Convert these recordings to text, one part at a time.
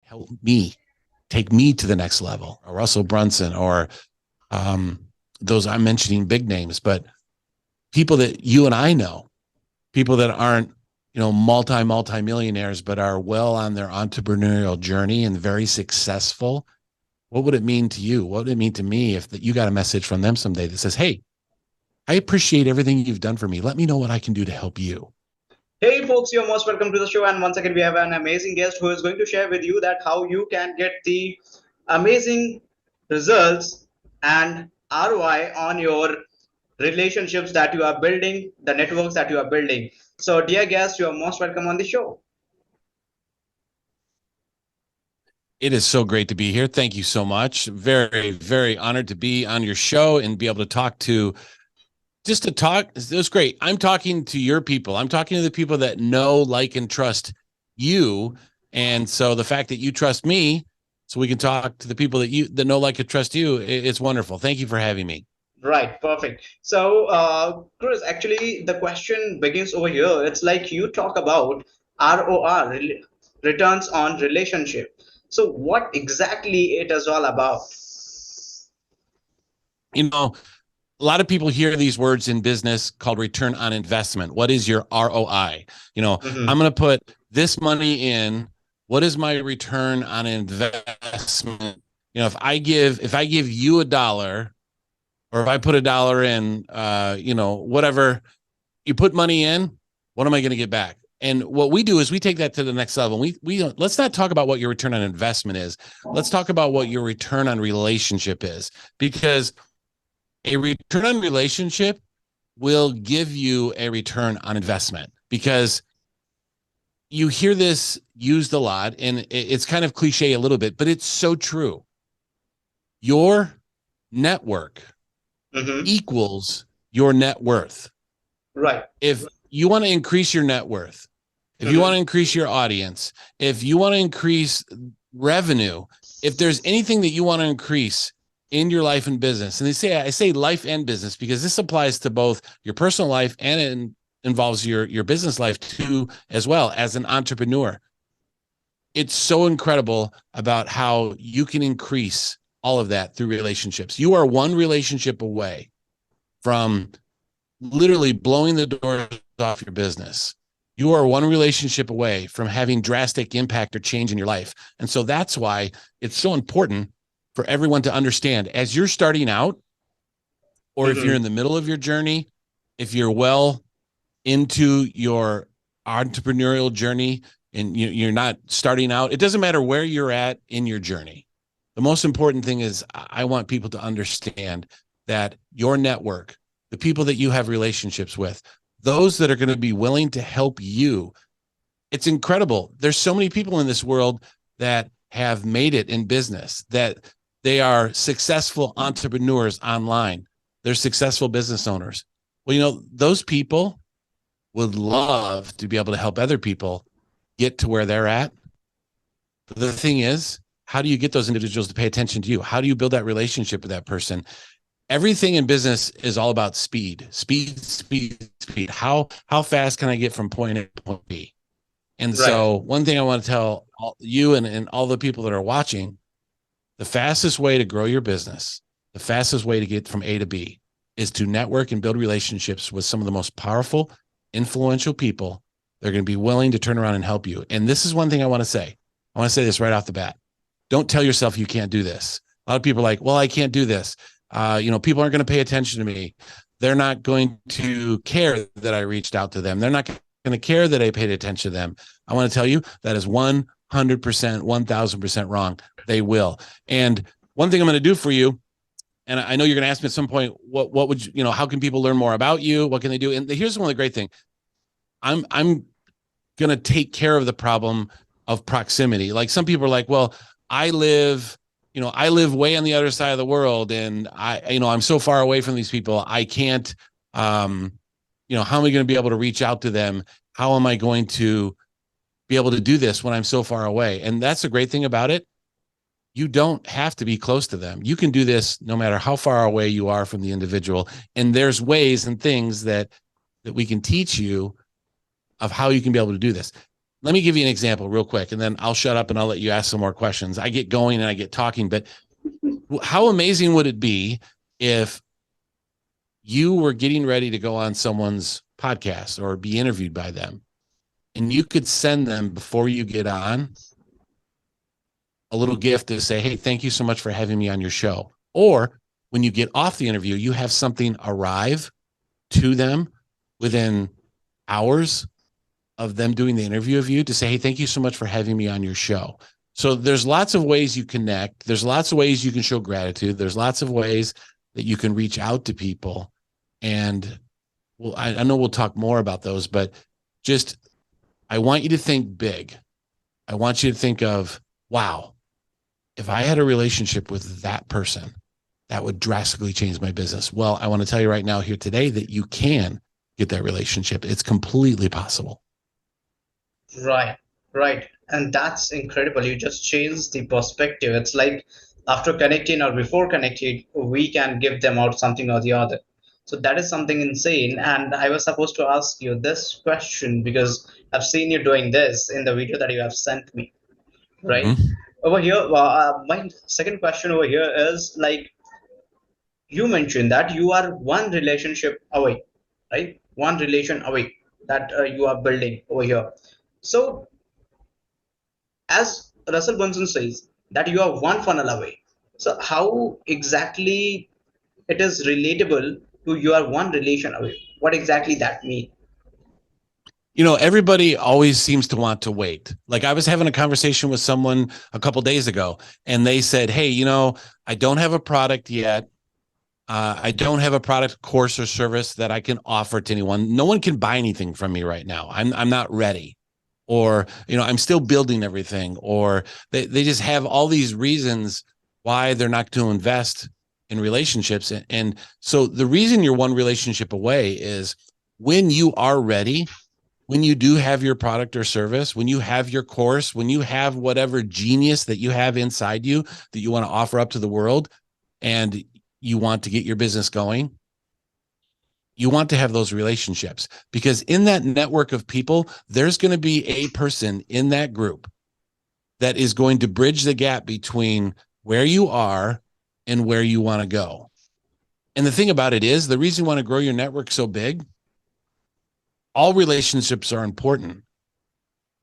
help me take me to the next level, or Russell Brunson, or those I'm mentioning big names, but people that you and I know, people that aren't, multi-millionaires, but are well on their entrepreneurial journey and very successful. What would it mean to you? What would it mean to me if you got a message from them someday that says, hey, I appreciate everything you've done for me. Let me know what I can do to help you. Hey folks, you're most welcome to the show, and once again we have an amazing guest who is going to share with you that how you can get the amazing results and ROI on your relationships that you are building, the networks that you are building. So dear guest, you are most welcome on the show. It is so great to be here. Thank you so much. Very, very honored to be on your show and be able to talk to just to talk. It was great. I'm talking to your people. I'm talking to the people that know, like, and trust you. And so the fact that you trust me, so we can talk to the people that know, like, and trust you, it's wonderful. Thank you for having me. Right, perfect. So, Chris, actually, the question begins over here. It's like you talk about ROR, returns on relationship. So, what exactly it is all about? A lot of people hear these words in business called return on investment. What is your ROI? I'm going to put this money in. What is my return on investment? If I give you $1, or if I put $1 in, whatever you put money in, what am I going to get back? And what we do is we take that to the next level. We let's not talk about what your return on investment is. Let's talk about what your return on relationship is, because a return on relationship will give you a return on investment, because you hear this used a lot, and it's kind of cliche a little bit, but it's so true. Your network equals your net worth. Right. If you want to increase your net worth, if you want to increase your audience, if you want to increase revenue, if there's anything that you want to increase in your life and business, and I say life and business because this applies to both your personal life and it involves your business life too, as well as an entrepreneur. It's so incredible about how you can increase all of that through relationships. You are one relationship away from literally blowing the doors off your business. You are one relationship away from having drastic impact or change in your life. And so that's why it's so important for everyone to understand, as you're starting out, or if you're in the middle of your journey, if you're well into your entrepreneurial journey and you're not starting out, it doesn't matter where you're at in your journey. The most important thing is I want people to understand that your network, the people that you have relationships with, those that are going to be willing to help you. It's incredible. There's so many people in this world that have made it in business, that they are successful entrepreneurs online. They're successful business owners. Well, those people would love to be able to help other people get to where they're at. But the thing is, how do you get those individuals to pay attention to you? How do you build that relationship with that person? Everything in business is all about speed. How fast can I get from point A to point B? And so one thing I want to tell you and all the people that are watching, the fastest way to grow your business, the fastest way to get from A to B is to network and build relationships with some of the most powerful, influential people. They're going to be willing to turn around and help you. And this is one thing I want to say. I want to say this right off the bat. Don't tell yourself you can't do this. A lot of people are like, well, I can't do this. People aren't going to pay attention to me. They're not going to care that I reached out to them. They're not going to care that I paid attention to them. I want to tell you that is 100%, 1000% wrong. They will. And one thing I'm going to do for you, and I know you're going to ask me at some point, what would you, how can people learn more about you? What can they do? And here's one of the great things. I'm going to take care of the problem of proximity. Like, some people are like, well, I live way on the other side of the world, and I'm so far away from these people. I can't, how am I going to be able to reach out to them? How am I going to be able to do this when I'm so far away? And that's the great thing about it. You don't have to be close to them. You can do this no matter how far away you are from the individual. And there's ways and things that we can teach you of how you can be able to do this. let me give you an example real quick, and then I'll shut up and I'll let you ask some more questions. I get going and I get talking, but how amazing would it be if you were getting ready to go on someone's podcast or be interviewed by them, and you could send them before you get on a little gift to say, hey, thank you so much for having me on your show. Or when you get off the interview, you have something arrive to them within hours of them doing the interview of you to say, hey, thank you so much for having me on your show. So there's lots of ways you connect. There's lots of ways you can show gratitude. There's lots of ways that you can reach out to people. And well, I know we'll talk more about those, but just, I want you to think big. I want you to think of, wow, if I had a relationship with that person, that would drastically change my business. Well, I want to tell you right now here today that you can get that relationship. It's completely possible. Right, right. And that's incredible. You just changed the perspective. It's like after connecting or before connecting, we can give them out something or the other. So that is something insane. And I was supposed to ask you this question because I've seen you doing this in the video that you have sent me, right? Mm-hmm. Over here, my second question over here is like you mentioned that you are one relationship away, right? One relation away that you are building over here. So as Russell Brunson says, that you are one funnel away. So how exactly it is relatable to you are one relation away? What exactly that mean? You know, everybody always seems to want to wait. Like I was having a conversation with someone a couple days ago, and they said, hey, you know, I don't have a product yet. I don't have a product, course, or service that I can offer to anyone. No one can buy anything from me right now. I'm not ready. Or, you know, I'm still building everything. Or they just have all these reasons why they're not going to invest in relationships. And so the reason you're one relationship away is when you are ready, when you do have your product or service, when you have your course, when you have whatever genius that you have inside you that you want to offer up to the world, and you want to get your business going, you want to have those relationships, because in that network of people, there's going to be a person in that group that is going to bridge the gap between where you are and where you want to go. And the thing about it is, the reason you want to grow your network so big, all relationships are important.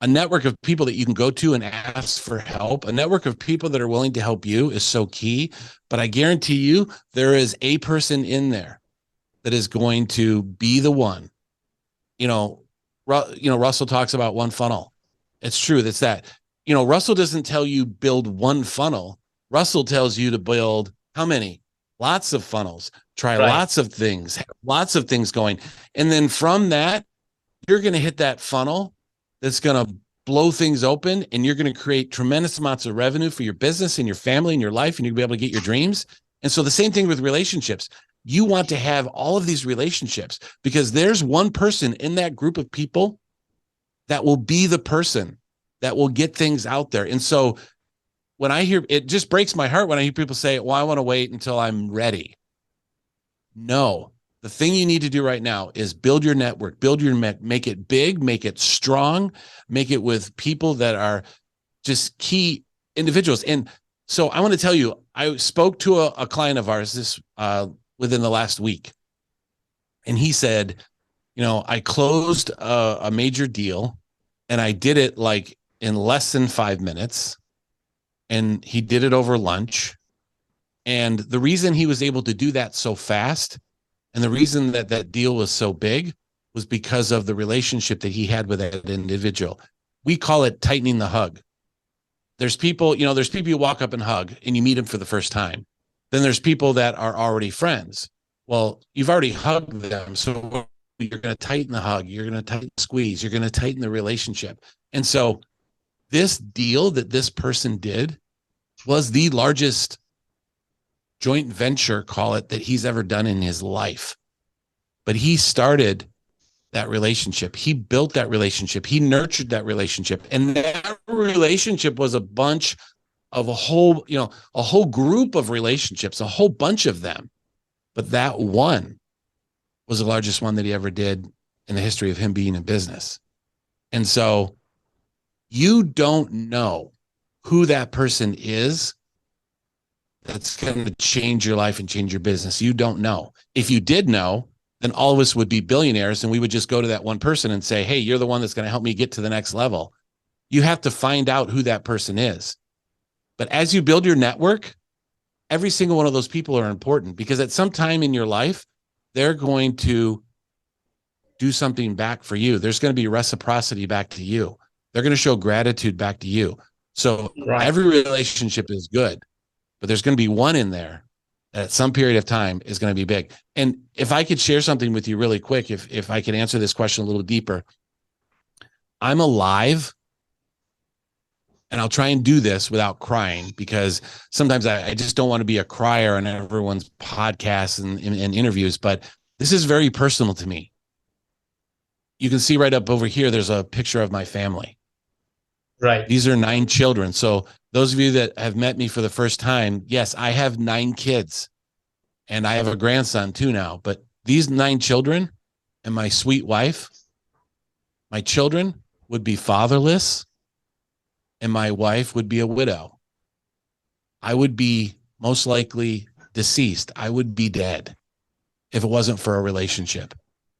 A network of people that you can go to and ask for help, a network of people that are willing to help you is so key. But I guarantee you, there is a person in there that is going to be the one. You know, Russell talks about one funnel. It's true. That's that. You know, Russell doesn't tell you build one funnel. Russell tells you to build how many? Lots of funnels. Try Right. lots of things, have lots of things going. And then from that, you're going to hit that funnel that's going to blow things open, and you're going to create tremendous amounts of revenue for your business and your family and your life, and you'll be able to get your dreams. And so the same thing with relationships. You want to have all of these relationships because there's one person in that group of people that will be the person that will get things out there. And so when I hear, it just breaks my heart when I hear people say, well, I want to wait until I'm ready. No, the thing you need to do right now is build your network, make it big, make it strong, make it with people that are just key individuals. And so I want to tell you, I spoke to a client of ours this within the last week, and he said, you know, I closed a major deal, and I did it like in less than 5 minutes, and he did it over lunch. And the reason he was able to do that so fast, and the reason that that deal was so big, was because of the relationship that he had with that individual. We call it tightening the hug. There's people you walk up and hug and you meet them for the first time. Then there's people that are already friends. Well, you've already hugged them. So you're going to tighten the hug. You're going to tighten the squeeze. You're going to tighten the relationship. And so this deal that this person did was the largest joint venture, call it, that he's ever done in his life. But he started that relationship. He built that relationship. He nurtured that relationship. And that relationship was a bunch of a whole group of relationships, a whole bunch of them. But that one was the largest one that he ever did in the history of him being in business. And so You don't know who that person is that's going to change your life and change your business. You don't know. If you did know, then all of us would be billionaires and we would just go to that one person and say, hey, you're the one that's going to help me get to the next level. You have to find out who that person is. But as you build your network, every single one of those people are important because at some time in your life, they're going to do something back for you. There's going to be reciprocity back to you. They're going to show gratitude back to you. So every relationship is good, but there's going to be one in there that at some period of time is going to be big. And if I could share something with you really quick, if I could answer this question a little deeper, I'm alive. And I'll try and do this without crying because sometimes I just don't want to be a crier on everyone's podcasts and interviews, but this is very personal to me. You can see right up over here, there's a picture of my family. Right. These are 9 children. So those of you that have met me for the first time, yes, I have 9 kids and I have a grandson too now, but these 9 children and my sweet wife, my children would be fatherless and my wife would be a widow. I would be most likely deceased. I would be dead if it wasn't for a relationship.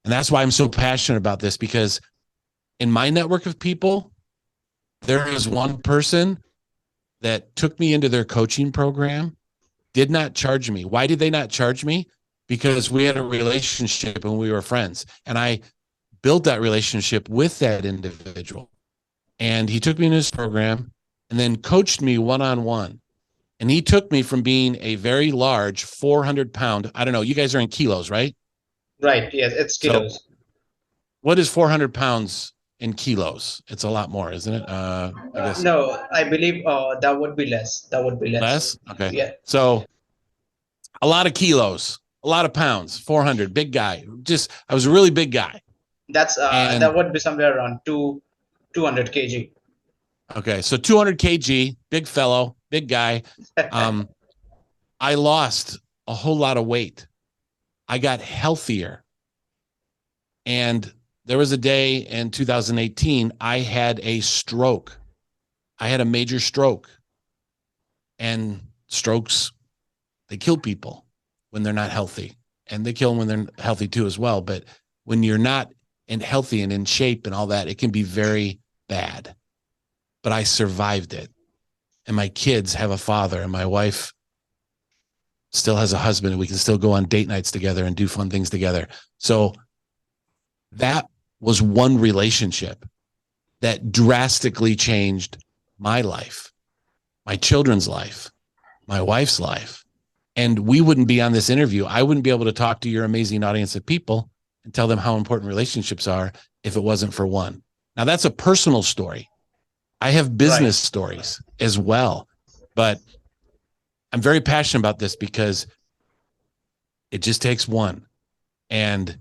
And that's why I'm so passionate about this, because in my network of people, there is one person that took me into their coaching program, did not charge me. Why did they not charge me? Because we had a relationship and we were friends. And I built that relationship with that individual. And he took me in his program and then coached me one-on-one. And he took me from being a very large 400-pound, I don't know, you guys are in kilos, right? Right. Yes, it's kilos. So what is 400 pounds in kilos? It's a lot more, isn't it? I guess. No, I believe that would be less. That would be less. Less? Okay. Yeah. So a lot of kilos, a lot of pounds, 400, big guy. I was a really big guy. That's that would be somewhere around 200 kg. Okay, so 200 kg, big fellow, big guy. I lost a whole lot of weight. I got healthier. And there was a day in 2018, I had a stroke. I had a major stroke. And strokes, they kill people when they're not healthy. And they kill them when they're healthy too as well. But when you're not healthy and in shape and all that, it can be very bad. But I survived it. And my kids have a father, and my wife still has a husband, and we can still go on date nights together and do fun things together. So that was one relationship that drastically changed my life, my children's life, my wife's life. And we wouldn't be on this interview. I wouldn't be able to talk to your amazing audience of people and tell them how important relationships are if it wasn't for one. Now, that's a personal story. I have business stories as well, but I'm very passionate about this because it just takes one. And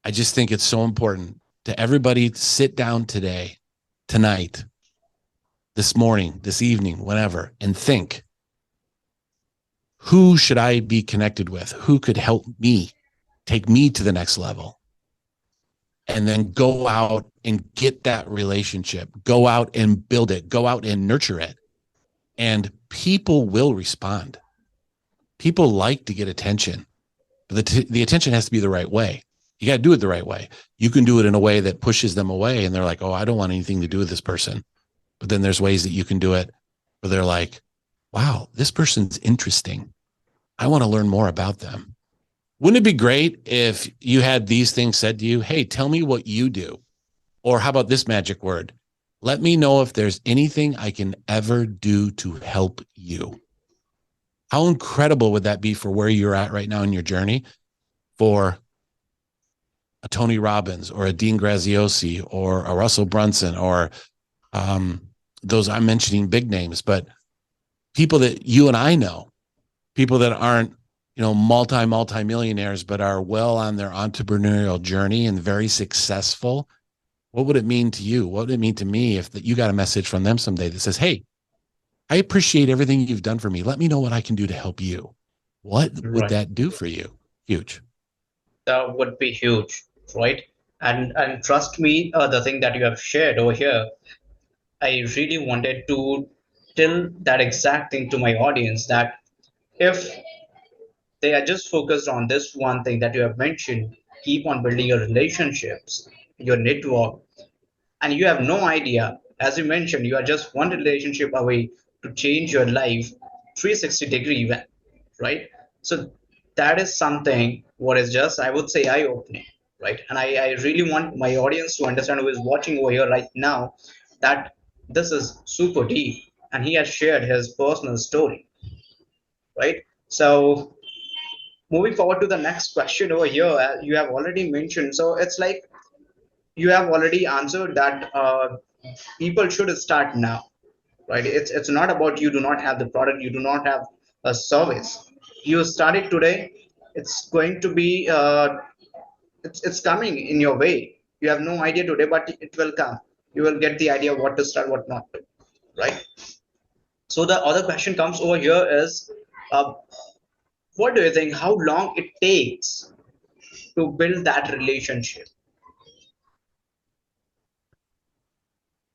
I just think it's so important to everybody sit down today, tonight, this morning, this evening, whenever, and think, who should I be connected with? Who could help me take me to the next level? And then go out and get that relationship, go out and build it, go out and nurture it. And people will respond. People like to get attention, but the attention has to be the right way. You got to do it the right way. You can do it in a way that pushes them away and they're like, oh, I don't want anything to do with this person. But then there's ways that you can do it where they're like, wow, this person's interesting. I want to learn more about them. Wouldn't it be great if you had these things said to you? Hey, tell me what you do. Or how about this magic word? Let me know if there's anything I can ever do to help you. How incredible would that be for where you're at right now in your journey? For a Tony Robbins or a Dean Graziosi or a Russell Brunson or those I'm mentioning big names, but people that you and I know, people that aren't, multi-millionaires, but are well on their entrepreneurial journey and very successful. What would it mean to you? What would it mean to me if you got a message from them someday that says, hey, I appreciate everything you've done for me. Let me know what I can do to help you. What would that do for you? Huge. That would be huge, right? And trust me, the thing that you have shared over here, I really wanted to tell that exact thing to my audience, that if they are just focused on this one thing that you have mentioned, keep on building your relationships, your network, and you have no idea, as you mentioned, you are just one relationship away to change your life 360-degree event, right? So that is something what is just, I would say, eye-opening, right? And I really want my audience to understand, who is watching over here right now, that this is super deep, and he has shared his personal story, right? So moving forward to the next question over here, you have already mentioned, so it's like you have already answered that people should start now, right? It's not about you do not have the product, you do not have a service, you started today, it's going to be it's coming in your way. You have no idea today, but it will come. You will get the idea what to start, what not to, right? So the other question comes over here is, uh, what do you think, how long it takes to build that relationship?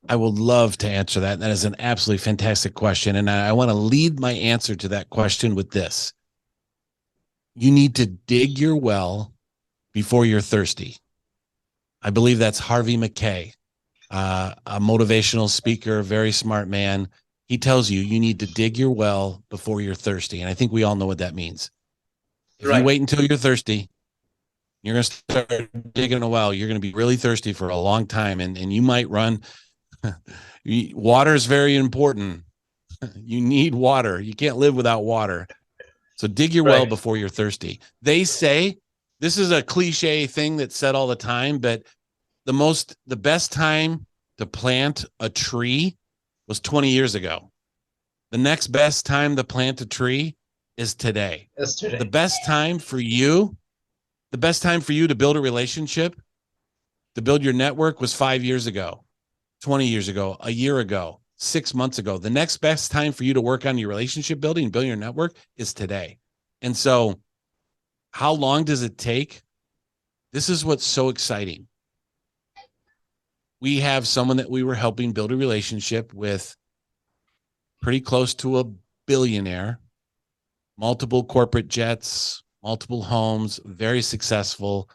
I would love to answer that. That is an absolutely fantastic question. And I want to lead my answer to that question with this. You need to dig your well before you're thirsty. I believe that's Harvey McKay, a motivational speaker, very smart man. He tells you you need to dig your well before you're thirsty. And I think we all know what that means. If you Right. wait until you're thirsty, you're going to start digging a well. You're going to be really thirsty for a long time. And you might run. Water is very important. You need water. You can't live without water. So dig your well Right. before you're thirsty. They say this is a cliche thing that's said all the time, but the best time to plant a tree was 20 years ago. The next best time to plant a tree is today. The Yesterday. best time for you, the best time for you to build a relationship, to build your network was 5 years ago, 20 years ago, a year ago, 6 months ago. The next best time for you to work on your relationship building and building your network is today. And so, how long does it take? This is what's so exciting. We have someone that we were helping build a relationship with, pretty close to a billionaire, multiple corporate jets, multiple homes, very successful,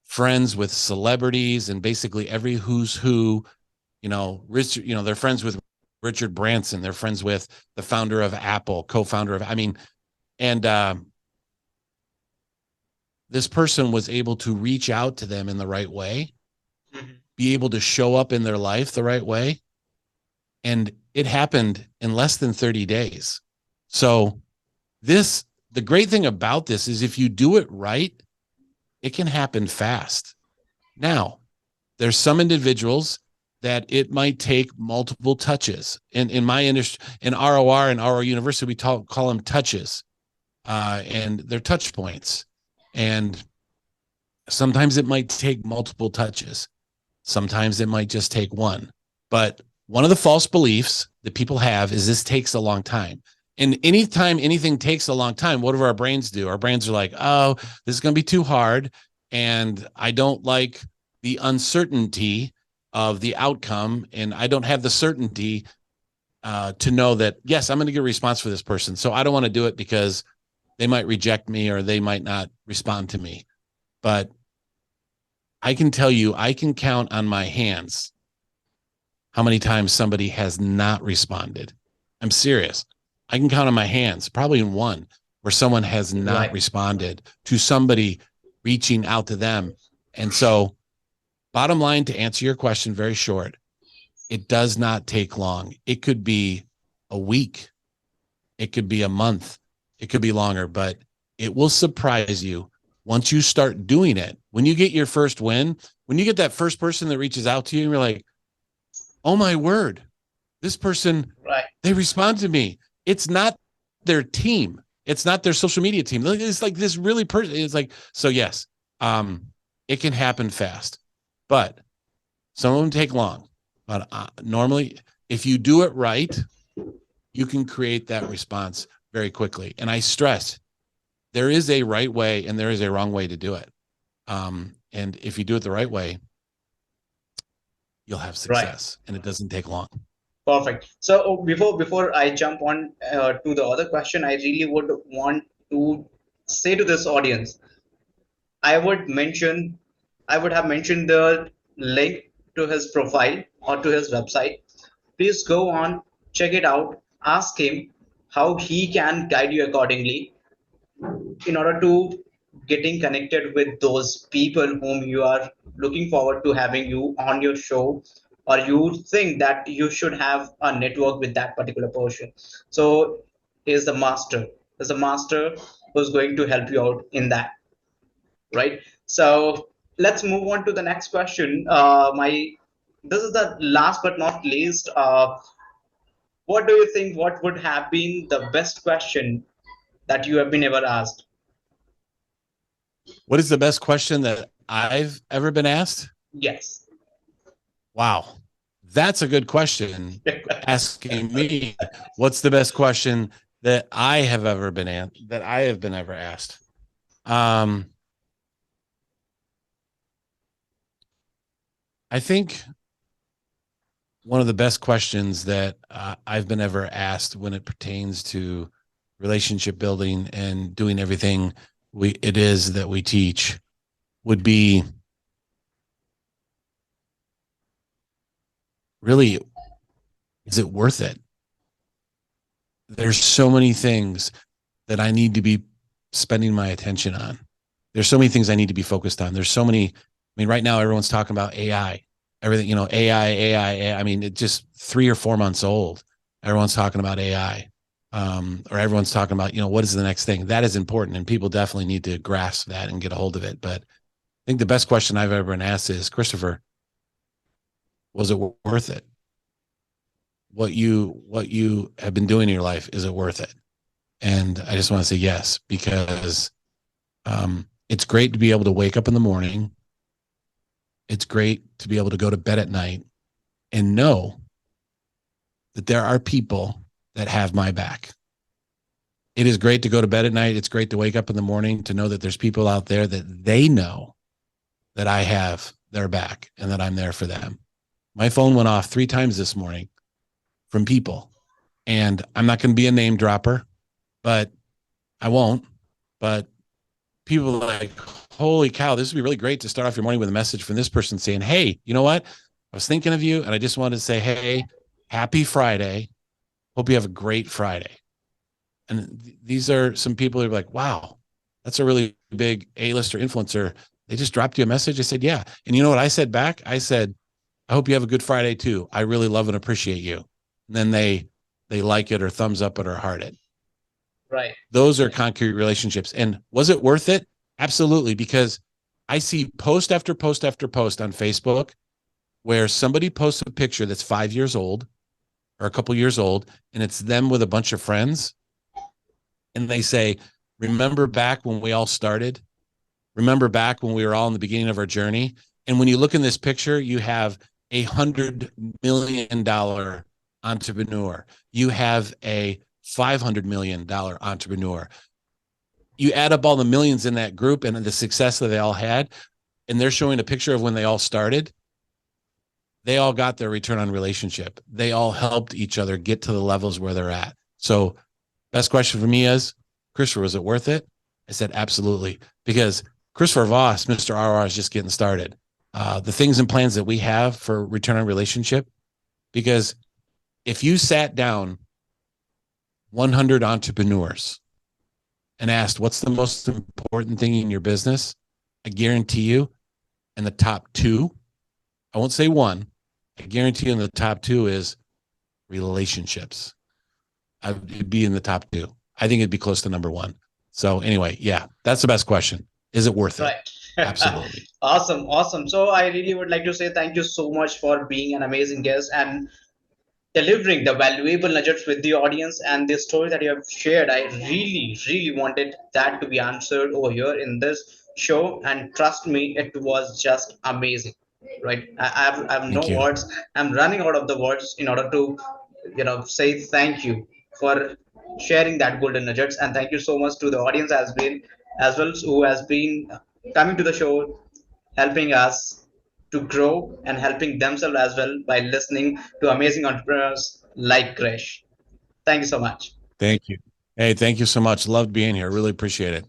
friends with celebrities and basically every who's who. Richard, they're friends with Richard Branson. They're friends with the founder of Apple, co-founder of, and this person was able to reach out to them in the right way, Mhm. be able to show up in their life the right way. And it happened in less than 30 days. So the great thing about this is if you do it right, it can happen fast. Now, there's some individuals that it might take multiple touches. In my industry, in ROR and ROR University, we call them touches, and they're touch points. And sometimes it might take multiple touches. Sometimes it might just take one. But one of the false beliefs that people have is this takes a long time. And anytime anything takes a long time, what do our brains do? Our brains are like, oh, this is going to be too hard. And I don't like the uncertainty of the outcome. And I don't have the certainty to know that, yes, I'm going to get a response for this person. So I don't want to do it because they might reject me or they might not respond to me. But I can tell you, I can count on my hands how many times somebody has not responded. I'm serious. I can count on my hands, probably in one, where someone has not Right. responded to somebody reaching out to them. And so, bottom line, to answer your question very short, it does not take long. It could be a week, it could be a month, it could be longer, but it will surprise you once you start doing it. When you get your first win, when you get that first person that reaches out to you and you're like, oh my word, this person, Right. they respond to me. It's not their team. It's not their social media team. It's like this really person. It's like, so yes, it can happen fast, but some of them take long. But normally, if you do it right, you can create that response very quickly. And I stress there is a right way and there is a wrong way to do it. And if you do it the right way, you'll have success, and it doesn't take long. Perfect. So before I jump on to the other question, I really would want to say to this audience, I would mention, I would have mentioned the link to his profile or to his website. Please go on, check it out, ask him how he can guide you accordingly in order to getting connected with those people whom you are looking forward to having you on your show, or you think that you should have a network with that particular person. So is the master, is the master who's going to help you out in that, right? So let's move on to the next question. My This is the last but not least. What do you think, what would have been the best question that you have been ever asked? What is the best question that I've ever been asked? Yes. Wow. That's a good question. Asking me, what's the best question that I have ever been ever asked? I think one of the best questions that I've been ever asked when it pertains to relationship building and doing everything it is that we teach would be, really, is it worth it? There's so many things that I need to be spending my attention on. There's so many things I need to be focused on. There's so many. I mean, right now everyone's talking about AI, everything, AI. I mean, it's just 3 or 4 months old. Everyone's talking about AI, or everyone's talking about, what is the next thing? That is important, and people definitely need to grasp that and get a hold of it. But I think the best question I've ever been asked is, Christopher, was it worth it? What you have been doing in your life, is it worth it? And I just want to say yes, because it's great to be able to wake up in the morning. It's great to be able to go to bed at night and know that there are people that have my back. It is great to go to bed at night. It's great to wake up in the morning to know that there's people out there that they know that I have their back and that I'm there for them. My phone went off 3 times this morning from people, and I'm not going to be a name dropper, but I won't. But people are like, holy cow, this would be really great to start off your morning with a message from this person saying, hey, you know what? I was thinking of you, and I just wanted to say, hey, happy Friday. Hope you have a great Friday. And these are some people who are like, wow, that's a really big A-lister influencer. They just dropped you a message. I said, yeah. And you know what I said back? I said, I hope you have a good Friday too. I really love and appreciate you. And then they like it or thumbs up it or heart it. Right. Those are concrete relationships. And was it worth it? Absolutely. Because I see post after post after post on Facebook where somebody posts a picture that's 5 years old or a couple years old, and it's them with a bunch of friends. And they say, remember back when we all started? Remember back when we were all in the beginning of our journey? And when you look in this picture, you have $100 million entrepreneur. You have a $500 million entrepreneur. You add up all the millions in that group and the success that they all had, and they're showing a picture of when they all started. They all got their return on relationship. They all helped each other get to the levels where they're at. So best question for me is, Christopher, was it worth it? I said, absolutely. Because Chtistopher Vos, Mr. ROR, is just getting started. The things and plans that we have for return on relationship, because if you sat down 100 entrepreneurs and asked, what's the most important thing in your business? I guarantee you, in the top 2, I won't say 1, I guarantee you in the top 2 is relationships. I'd be in the top 2. I think it'd be close to number 1. So anyway, yeah, that's the best question. Is it worth it? Right. Absolutely. Awesome. So I really would like to say thank you so much for being an amazing guest and delivering the valuable nuggets with the audience, and the story that you have shared. I really wanted that to be answered over here in this show, and trust me, it was just amazing. Right? I have no Thank you. words. I'm running out of the words in order to, say thank you for sharing that golden nuggets, and thank you so much to the audience as well, who has been coming to the show, helping us to grow and helping themselves as well by listening to amazing entrepreneurs like Krish. Thank you so much. Thank you. Hey, thank you so much. Loved being here. Really appreciate it.